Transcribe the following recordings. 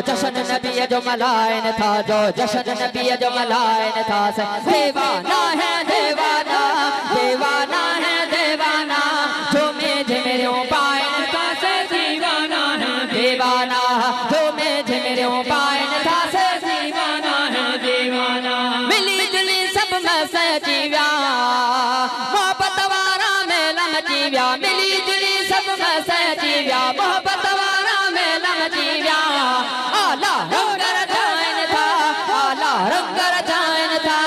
जश्न नबी जो मलाइन था, जो जश्न नबी जो मलाइन था। दीवाना है दीवाना, दीवाना है दीवाना, झूमे झिमरियों पाइन था से दीवाना है दीवाना, झूमे झिमरियों पाइन था से दीवाना है दीवाना। मिली जुली सब में से जीव्या, मोहब्बत वारा मेलम जीव्या, मिली जुली सब में से जीव्या, मोहब्बत वारा मेलम जीव्या। आला रंग रचायन था, आला रंग रचायन था,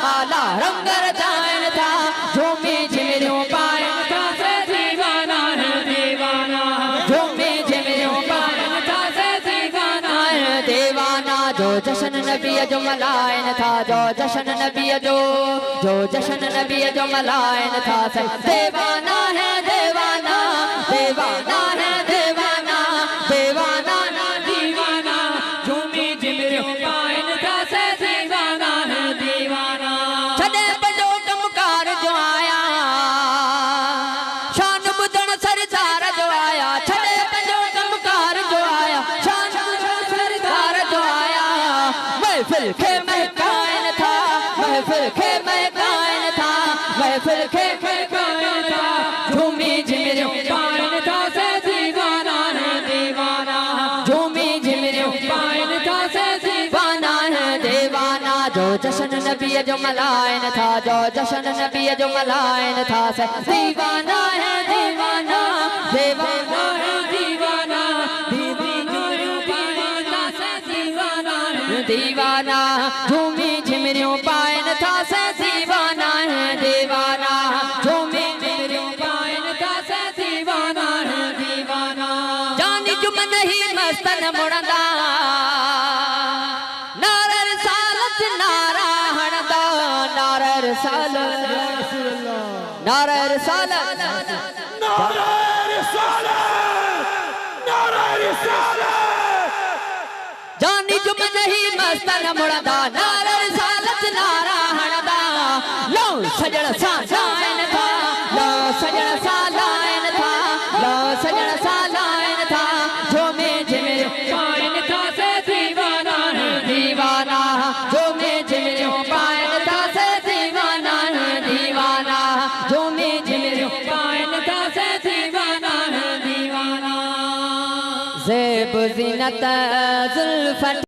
आला रंग रचायन था, झूमी झिमरियों पाइन था से दीवाना है दीवाना, झूमी झिमरियों पाइन था से दीवाना है दीवाना। जो जश्न नबी जो मलाइन था, जो जश्न नबी जो जश्न नबी जो मलाइन था। दीवाना है दीवाना, दीवाना है दीवाना, दीवाना ना दीवाना, झूमी झिमरियों पाइन था से दीवाना है दीवाना। छड़े बजो कमकार जो आया, शान बुदन सरदार जो आया, छड़े बजो कमकार जो आया, शान बुदन सरदार जो आया। महफिल के महकाइन था, महफिल के महकाइन था, महफिल के महकाइन था, झूमी झिमरियों पाइन था से दीवाना है दीवाना, झूमी झिमरियों पाइन था से दीवाना है दीवाना। जो जश्न नबी जो मलाइन था, जो जश्न नबी जो मलाइन था। दीवाना है दीवाना, दीवाना है दीवाना, दीवाना, झूमी झिमरियों पाइन था से दीवाना है दीवाना, झूमी झिमरियों पाइन था से दीवाना है दीवाना। जानी जुम नहीं मस्तन मुड़दा, नारा रिसालत नारा हणदा, नारा रिसालत, नारा रिसालत, नारा रिसालत, नारा रिसालत। जानी जुम नहीं मस्तन मुड़दा, नारा रिसालत नारा हणदा। लो सजण सा लाइन था, लो सजण सा लाइन था, लो सजण सा लाइन था, झूमे झिमरियों पाइन था से दीवाना है दीवाना, झूमे झिमरियों पाइन था से दीवाना है दीवाना, झूमे झिमरियों पाइन था से दीवाना है दीवाना। ज़ेब ज़ीनत ज़ुल्फ़त